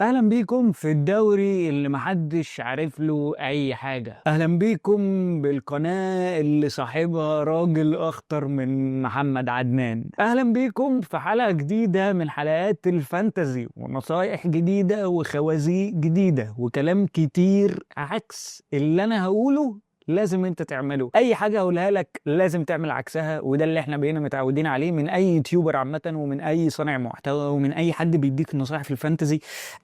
اهلا بيكم في الدوري اللي محدش عارف له اي حاجة. اهلا بيكم بالقناة اللي صاحبها راجل اخطر من محمد عدنان. اهلا بيكم في حلقة جديدة من حلقات الفانتزي ونصايح جديدة وخوازيق جديدة وكلام كتير عكس اللي انا هقوله. لازم انت تعمله اي حاجه اقولها لك لازم تعمل عكسها، وده اللي احنا بقينا متعودين عليه من اي يوتيوبر عامه ومن اي صانع محتوى ومن اي حد بيديك نصائح في الفانتزي.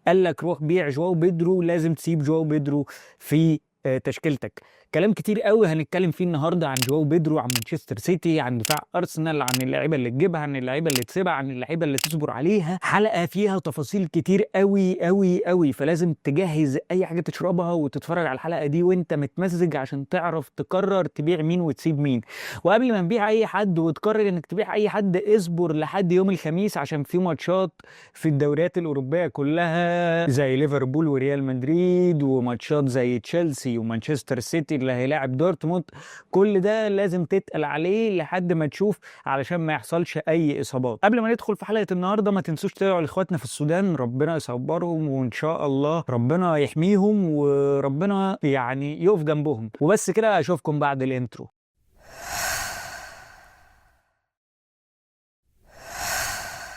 قال لك روح بيع جواو بيدرو، لازم تسيب جواو بيدرو في تشكيلتك. كلام كتير قوي هنتكلم فيه النهارده عن جواو بيدرو، عن مانشستر سيتي، عن دفاع ارسنال، عن اللعيبه اللي تجيبها، عن اللعيبه اللي تسيبها، عن اللعيبه اللي تصبر عليها. حلقه فيها تفاصيل كتير قوي قوي قوي، فلازم تجهز اي حاجه تشربها وتتفرج على الحلقه دي وانت متمزج عشان تعرف تقرر تبيع مين وتسيب مين. وقبل ما نبيع اي حد وتقرر انك تبيع اي حد، اصبر لحد يوم الخميس عشان في ماتشات في الدوريات الاوروبيه كلها زي ليفربول وريال مدريد، وماتشات زي تشيلسي ومانشستر سيتي اللي هيلاعب دورتموند. كل ده لازم تتقل عليه لحد ما تشوف علشان ما يحصلش اي اصابات. قبل ما ندخل في حلقه النهارده ما تنسوش تدعوا لاخواتنا في السودان، ربنا يصبرهم وان شاء الله ربنا يحميهم وربنا يعني يقف جنبهم. وبس كده، اشوفكم بعد الانترو.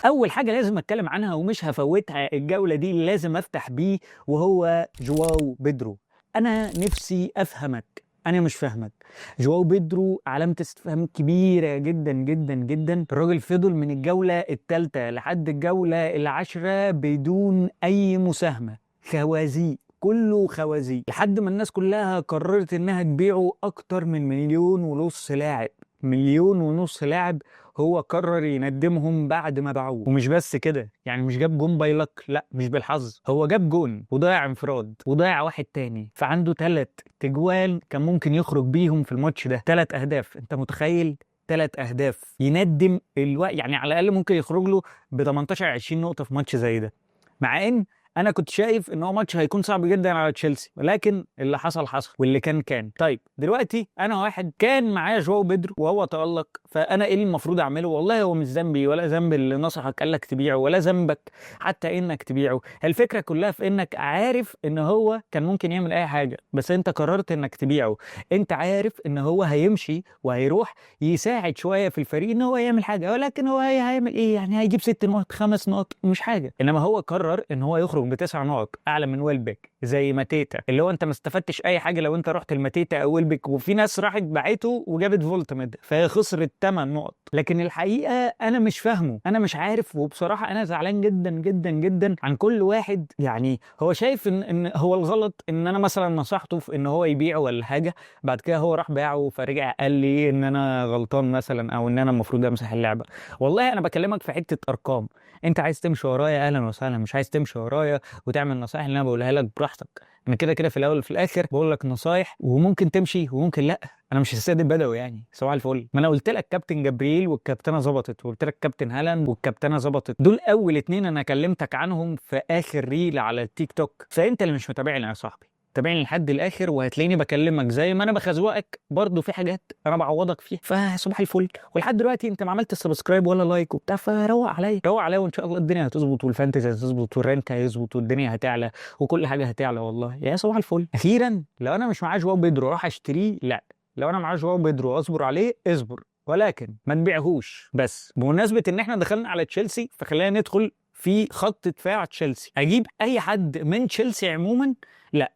اول حاجه لازم اتكلم عنها ومش هفوتها الجوله دي، لازم افتح بيه، وهو جواو بيدرو. انا نفسي افهمك، انا مش فاهمك. جواو بيدرو علامه استفهام كبيره جدا جدا جدا. الراجل فضل من الجوله الثالثه لحد الجوله العاشره بدون اي مساهمه، خوازيق، كله خوازيق، لحد ما الناس كلها قررت انها تبيعه. اكتر من 1.5 مليون لاعب، 1.5 مليون لاعب هو قرر يندمهم بعد ما باعوه. ومش بس كده، يعني مش جاب جون باي لك، لا مش بالحظ، هو جاب جون وضيع انفراد وضيع واحد تاني، فعنده 3 تجوال كان ممكن يخرج بيهم في الماتش ده. 3 اهداف، انت متخيل؟ 3 اهداف يندم يعني على الاقل ممكن يخرج له ب 18 20 نقطه في ماتش زي ده. مع ان انا كنت شايف ان هو ماتش هيكون صعب جدا على تشيلسي، ولكن اللي حصل حصل واللي كان. طيب دلوقتي انا واحد كان معايا جواو بيدرو وهو تألق، فانا ايه اللي المفروض اعمله؟ والله هو مش ذنبي ولا ذنب اللي نصحك قال لك تبيعه، ولا ذنبك حتى انك تبيعه. الفكره كلها في انك عارف ان هو كان ممكن يعمل اي حاجه، بس انت قررت انك تبيعه. انت عارف ان هو هيمشي وهيروح يساعد شويه في الفريق ان هو يعمل حاجه، ولكن هو هيعمل ايه؟ يعني هيجيب 6 نقط 5 نقط مش حاجه. انما هو قرر ان هو يخرج ب9 نقط اعلى من ويلبك زي ماتيتا، اللي هو انت ما استفدتش اي حاجه لو انت رحت الماتيتا او ويلبك، وفي ناس راحت باعته وجابت فولتميد فهي خسرت 8 نقط. لكن الحقيقه انا مش فاهمه، انا مش عارف، وبصراحه انا زعلان جدا جدا جدا عن كل واحد. يعني هو شايف ان هو الغلط ان انا مثلا نصحته في ان هو يبيعه ولا حاجه، بعد كده هو راح باعه فرجع قال لي ان انا غلطان مثلا او ان انا المفروض امسح اللعبه. والله انا بكلمك في حته ارقام. انت عايز تمشي ورايا اهلا وسهلا، مش عايز تمشي ورايا وتعمل النصائح اللي انا بقولها لك براحتك. انا كده كده في الاول وفي الاخر بقول لك نصايح، وممكن تمشي وممكن لا. انا مش السيد البدوي يعني صباح الفل. ما انا قلت لك كابتن جبريل والكابتنه ظبطت، وقلت لك كابتن هالاند والكابتنه ظبطت، دول اول 2 انا كلمتك عنهم في اخر ريل على التيك توك. فانت اللي مش متابعني يا صاحبي، تابعني لحد الاخر وهتلاقيني بكلمك زي ما انا بخزوقك برضه في حاجات انا بعوضك فيها. فصباح الفل. ولحد دلوقتي انت ما عملتش سبسكرايب ولا لايك وبتاع، فروق عليا روق عليا، وان شاء الله الدنيا هتظبط والفانتزي هتظبط والرانك هيظبط والدنيا هتعلى وكل حاجه هتعلى. والله يا صباح الفل. اخيرا لو انا مش معايا جواو بيدرو راح اشتريه؟ لا. لو انا معايا جواو بيدرو اصبر عليه؟ اصبر، ولكن ما نبيعهوش. بس بمناسبه ان احنا دخلنا على تشيلسي، فخلينا ندخل في خط دفاع تشيلسي. اجيب اي حد من تشيلسي عموما؟ لا.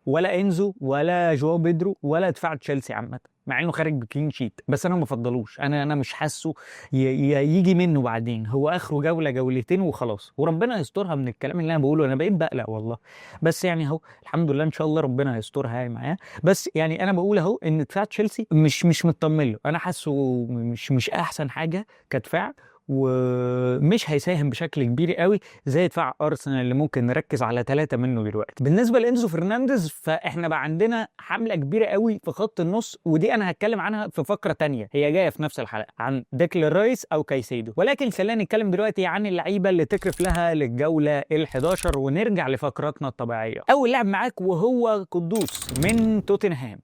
ولا انزو ولا جواو بيدرو ولا دفاع تشيلسي عامه، مع انه خارج بكلين شيت، بس انا ما بفضلوش. انا مش حاسه يجي منه بعدين. هو اخره جوله جولتين وخلاص، وربنا يسترها من الكلام اللي انا بقوله. انا بقيت بقلق والله، بس يعني اهو الحمد لله ان شاء الله ربنا يسترها يعني معايا. بس يعني انا بقول اهو ان دفاع تشيلسي مش مطمن له. انا حاسه مش احسن حاجه كدفاع، ومش هيساهم بشكل كبير قوي زي دفاع ارسنال اللي ممكن نركز على 3 منه دلوقتي. بالنسبه لانزو فرنانديز، فاحنا بقى عندنا حمله كبيره قوي في خط النص، ودي انا هتكلم عنها في فقره تانية هي جايه في نفس الحلقه، عن ديكلان رايس او كايسيدو. ولكن خلينا نتكلم دلوقتي عن اللعيبه اللي تكرف لها للجوله ال11 ونرجع لفقراتنا الطبيعيه. اول لاعب معاك وهو قدوس من توتنهام.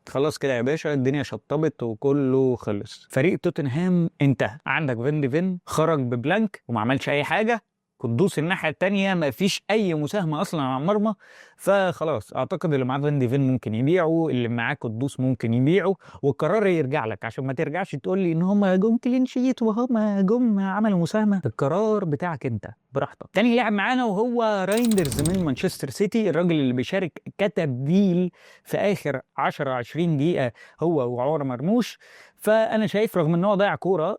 خلاص كده يا باشا، الدنيا شطبت وكله خلص. فريق توتنهام انتهى. عندك فين دي فين خرج ببلانك وما عملش اي حاجه، قدوس الناحيه الثانيه ما فيش اي مساهمه اصلا على المرمى، فخلاص اعتقد اللي معاه فان ديفين ممكن يبيعه، اللي معاه قدوس ممكن يبيعه، والقرار يرجع لك عشان ما ترجعش تقول لي ان هم جم كلين شيت وهم جم عملوا مساهمه. القرار بتاعك انت براحتك. تاني لاعب معانا وهو رايندرز من مانشستر سيتي، الراجل اللي بيشارك كتب ديل في اخر 10 20 دقيقه هو وعمر مرموش. فانا شايف رغم ان هو ضيع كوره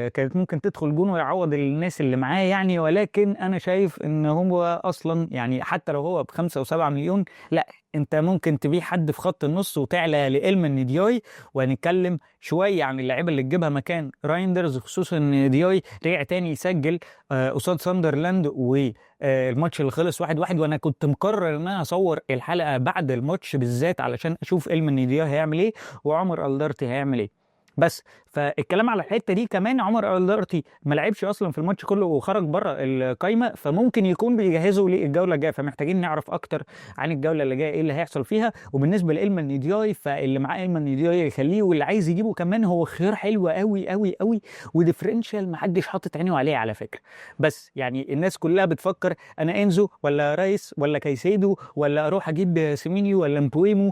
كانت ممكن تدخل جون ويعوض الناس اللي معاه يعني، ولكن انا شايف ان هو اصلا يعني حتى لو هو ب5 و7 مليون، لا انت ممكن تبيع حد في خط النص وتعلى لإلمان دياي. وهنتكلم شويه عن اللعيبه اللي تجيبها مكان رايندرز، خصوصا ان دياي رجع تاني يسجل قصاد ساندرلاند، والماتش اللي خلص 1-1، وانا كنت مقرر ان انا اصور الحلقه بعد الماتش بالذات علشان اشوف إلمان دياي هيعمل ايه وعمر الدارتي هيعمل ايه. بس فالكلام على الحته دي كمان، عمر الدارتي ما لعبش اصلا في الماتش كله وخرج بره القايمه، فممكن يكون بيجهزوا للجوله الجايه، فمحتاجين نعرف اكتر عن الجوله اللي جايه ايه اللي هيحصل فيها. وبالنسبه لإلمان دياي، فاللي معاه إلمان دياي يخليه، واللي عايز يجيبه كمان هو خيار حلو قوي قوي قوي، وديفرنشال ما حدش حاطط عينه عليه على فكره. بس يعني الناس كلها بتفكر انا انزو ولا رايس ولا كايسيدو ولا اروح اجيب سيمينيو ولا مبويمو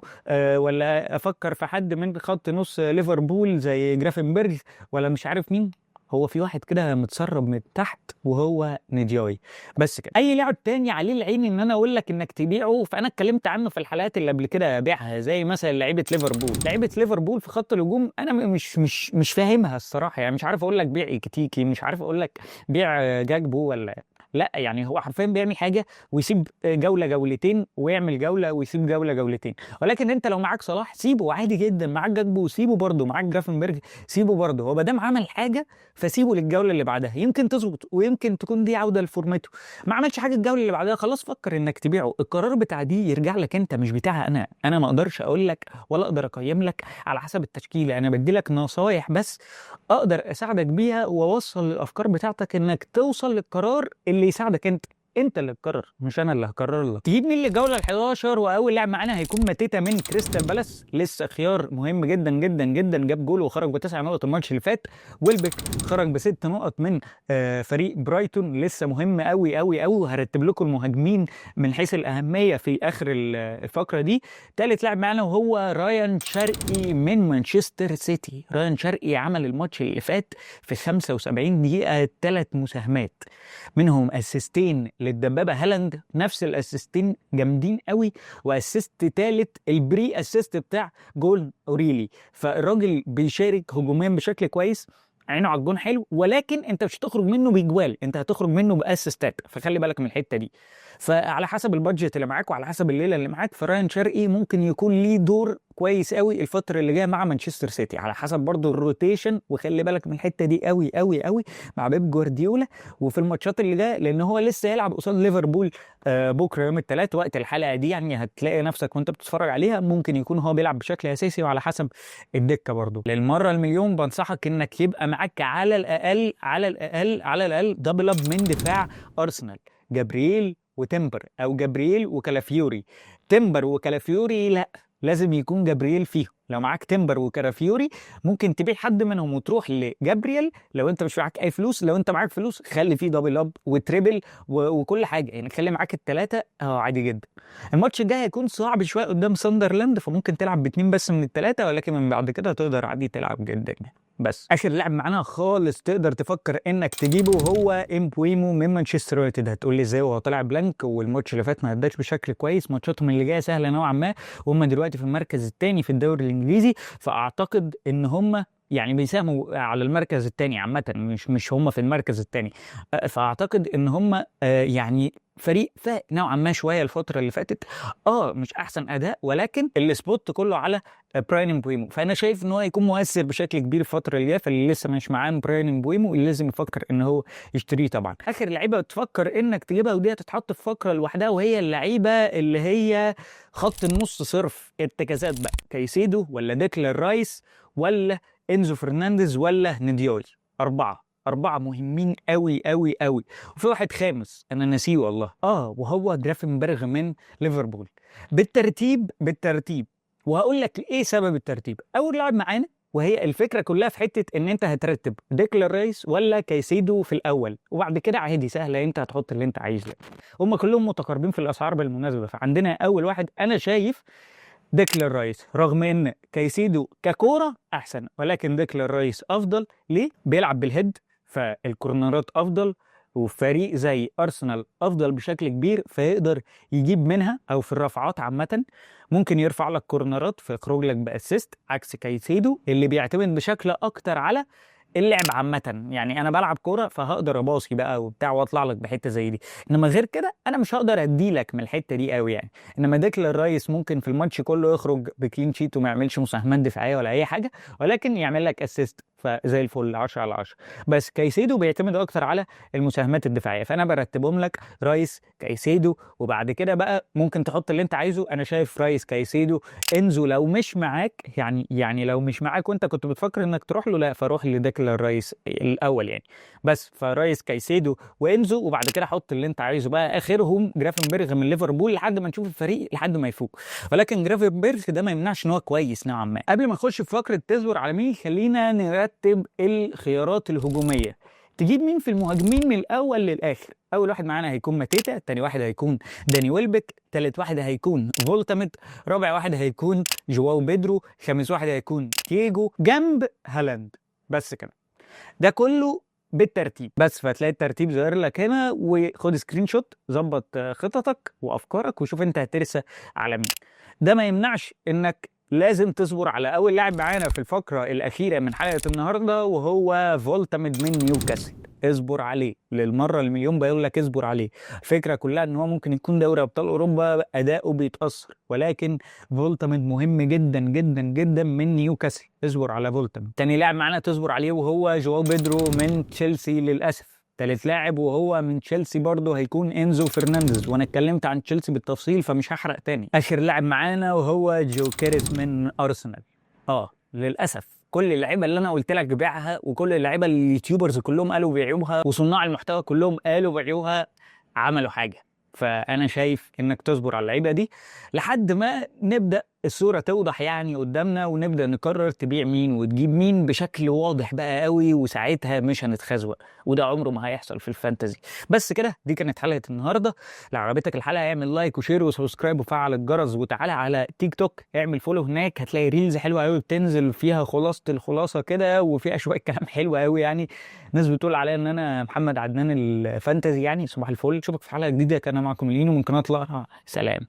ولا افكر في حد من خط نص ليفربول زي جرافنبرج ولا مش عارف مين. هو في واحد كده متسرب من تحت وهو ندياي. بس كده اي لاعب تاني عليه العين ان انا اقول لك انك تبيعه، فانا اتكلمت عنه في الحلقات اللي قبل كده بيعها، زي مثلا لعيبه ليفربول في خط الهجوم. انا مش فاهمها الصراحه، يعني مش عارف اقول لك بيع ايكيتيكي، مش عارف اقول لك بيع جاكبو ولا لا. يعني هو حرفيا بيعمل حاجه ويسيب جوله جولتين ويعمل جوله ويسيب جوله جولتين. ولكن انت لو معاك صلاح سيبه عادي جدا، معاك جاكبو سيبه برده، معاك جرافنبرج سيبه برده. هو ما دام عمل حاجه فسيبه للجوله اللي بعدها، يمكن تظبط ويمكن تكون دي عوده لفورمته. ما عملش حاجه الجوله اللي بعدها خلاص فكر انك تبيعه. القرار بتاع دي يرجع لك انت مش بتاعها انا ما اقدرش اقول لك ولا اقدر اقيم لك على حسب التشكيله. انا بدي لك نصايح بس اقدر اساعدك بيها واوصل الافكار بتاعتك انك توصل للقرار اللي يساعدك انت اللي تقرر مش انا اللي هقرر لك. تجيبني للجوله ال11 واول لاعب معانا هيكون ماتيتا من كريستال بالاس، لسه خيار مهم جدا جدا جدا، جاب جول وخرج ب9 نقط الماتش اللي فات. ويلبك خرج ب6 نقط من فريق برايتون، لسه مهم قوي قوي قوي، وهرتب لكم المهاجمين من حيث الاهميه في اخر الفقره دي. ثالث لاعب معانا وهو رايان شرقي من مانشستر سيتي. رايان شرقي عمل الماتش اللي فات في 75 دقيقه 3 مساهمات، منهم اسيستين للدبابه هالاند، نفس الاسيستين جامدين قوي، واسيست تالت البري اسيست بتاع جول اوريلي. فالراجل بيشارك هجوميا بشكل كويس، عينه على الجون حلو، ولكن انت مش هتخرج منه بجوال، انت هتخرج منه باسيستات، فخلي بالك من الحته دي. فعلى حسب البادجت اللي معاك وعلى حسب الليله اللي معاك، فرايان شرقي ممكن يكون ليه دور كويس قوي الفتره اللي جايه مع مانشستر سيتي، على حسب برضو الروتيشن. وخلي بالك من الحته دي قوي قوي قوي مع بيب جوارديولا وفي الماتشات اللي جايه، لان هو لسه هيلعب قصاد ليفربول بكره يوم الثلاث. وقت الحلقه دي يعني هتلاقي نفسك وانت بتتفرج عليها ممكن يكون هو بيلعب بشكل اساسي، وعلى حسب الدكه برضو. للمره المليون بنصحك انك يبقى معاك على الاقل دبل اب من دفاع ارسنال، جابرييل وتمبر او جابرييل وكالافيوري. تمبر وكالافيوري لا، لازم يكون جابرييل فيهم. لو معاك تمبر وكالافيوري ممكن تبيع حد منهم وتروح لجابرييل لو انت مش معاك اي فلوس. لو انت معاك فلوس خلي فيه دبل اب وتريبل وكل حاجه، يعني خلي معاك الثلاثه عادي جدا. الماتش الجاي هيكون صعب شويه قدام ساندرلاند، فممكن تلعب ب2 بس من الثلاثه، ولكن من بعد كده تقدر عادي تلعب جدا يعني. بس اخر لاعب معانا خالص تقدر تفكر انك تجيبه هو امبويمو من مانشستر يونايتد. هتقول لي ازاي وهو طالع بلانك والماتش اللي فات ما اداش بشكل كويس؟ ماتشاتهم اللي جايه سهله نوعا ما، وهم دلوقتي في المركز الثاني في الدوري الانجليزي، فاعتقد ان هم يعني بيساهموا على المركز الثاني عامه، مش هم في المركز الثاني. فاعتقد ان هم يعني فريق فاق نوعا ما شويه الفتره اللي فاتت، مش احسن اداء، ولكن السبوت كله على براين امبويمو. فانا شايف ان هو هيكون مؤثر بشكل كبير الفتره اللي جايه، فاللي لسه مش معاه براين امبويمو اللي لازم يفكر ان هو يشتريه طبعا. اخر لعيبه تفكر انك تجيبها ودي تتحط في فقره لوحدها، وهي اللعيبه اللي هي خط النص صرف، ارتكازات بقى، كايسيدو ولا ديكلان رايس ولا انزو فرنانديز ولا ندياي. أربعة مهمين قوي قوي قوي. وفي واحد خامس أنا ناسيه والله، وهو جرافنبرغ من ليفربول. بالترتيب وهقول لك إيه سبب الترتيب. أول لاعب معانا وهي الفكره كلها في حته ان انت هترتب ديكلان رايس ولا كايسيدو في الاول، وبعد كده عادي سهله انت هتحط اللي انت عايزه. هم كلهم متقاربين في الاسعار بالمناسبه. فعندنا اول واحد انا شايف ديكلان رايس، رغم ان كايسيدو ككوره احسن، ولكن ديكلان رايس افضل. ليه؟ بيلعب بالهيد فالكورنرات افضل، وفريق زي ارسنال افضل بشكل كبير فيقدر يجيب منها، او في الرفعات عامه ممكن يرفع لك كورنرات فيخرج لك باسيست، عكس كايسيدو اللي بيعتمد بشكل اكتر على اللعب عامة. يعني أنا بلعب كورة فهقدر أباصي بقى وبتاع وأطلع لك بحتة زي دي، إنما غير كده أنا مش هقدر أديلك من الحتة دي قوي يعني. إنما ديكلان رايس ممكن في الماتش كله يخرج بكلين شيت وما يعملش مساهمات دفاعية ولا أي حاجة، ولكن يعمل لك أسيست فزي الفل 10 على 10. بس كايسيدو بيعتمد أكتر على المساهمات الدفاعية، فأنا برتبهم لك رايس كايسيدو، وبعد كده بقى ممكن تحط اللي أنت عايزه. أنا شايف رايس كايسيدو. انزو لو مش معاك يعني لو مش معاك وانت كنت بتفكر انك تروح له، لا فروح لديكلان رايس الاول يعني. بس فرايس كايسيدو وانزو، وبعد كده حط اللي انت عايزه بقى، اخرهم جرافنبرغ من ليفربول لحد ما نشوف الفريق لحد ما يفوق. ولكن جرافنبرغ ده ما يمنعش ان هو كويس نوعا ما. قبل ما نخش في فقره تصبر على مين، خلينا نرتب الخيارات الهجوميه. تجيب مين في المهاجمين من الاول للاخر؟ اول واحد معانا هيكون ماتيتا، تاني واحد هيكون داني ويلبك، تالت واحد هيكون فولتامت، رابع واحد هيكون جواو بيدرو، خامس واحد هيكون تيجو جنب هالاند. بس كده، ده كله بالترتيب بس. فهتلاقي الترتيب ظاهر لك هنا، وخد سكرين شوت، ظبط خططك وافكارك وشوف انت هترسى على مين. ده ما يمنعش انك لازم تصبر على اول لاعب معانا في الفقره الاخيره من حلقه النهارده، وهو فولتاميد من نيوكاسل. اصبر عليه للمره المليون، بقول لك اصبر عليه. الفكره كلها ان هو ممكن يكون دوري ابطال اوروبا اداؤه بيتاثر، ولكن فولتاميد مهم جدا جدا جدا من نيوكاسل. اصبر على فولتاميد. تاني لاعب معانا تصبر عليه وهو جواو بيدرو من تشيلسي للاسف. تالت لاعب وهو من تشيلسي برضه هيكون انزو فرنانديز، وانا اتكلمت عن تشيلسي بالتفصيل فمش هحرق تاني. اخر لاعب معانا وهو جوكيريس من ارسنال. للاسف كل اللعيبه اللي انا قلت لك بيعها، وكل اللعيبه اليوتيوبرز كلهم قالوا بيعوها، وصناع المحتوى كلهم قالوا بيعوها، عملوا حاجه. فانا شايف انك تصبر على اللعيبه دي لحد ما نبدا الصوره توضح يعني قدامنا، ونبدا نقرر تبيع مين وتجيب مين بشكل واضح بقى قوي، وساعتها مش هنتخزوق، وده عمره ما هيحصل في الفانتزي. بس كده، دي كانت حلقه النهارده. لو عجبتك الحلقه اعمل لايك وشير وسبسكرايب وفعل الجرس، وتعالى على تيك توك اعمل فولو هناك، هتلاقي ريلز حلوه قوي بتنزل فيها خلاصه الخلاصه كده، وفيها شويه كلام حلو قوي يعني. ناس بتقول عليا ان انا محمد عدنان الفانتزي يعني. صباح الفل، اشوفك في حلقه جديده. كان معكم لينو من قناه لارا. سلام.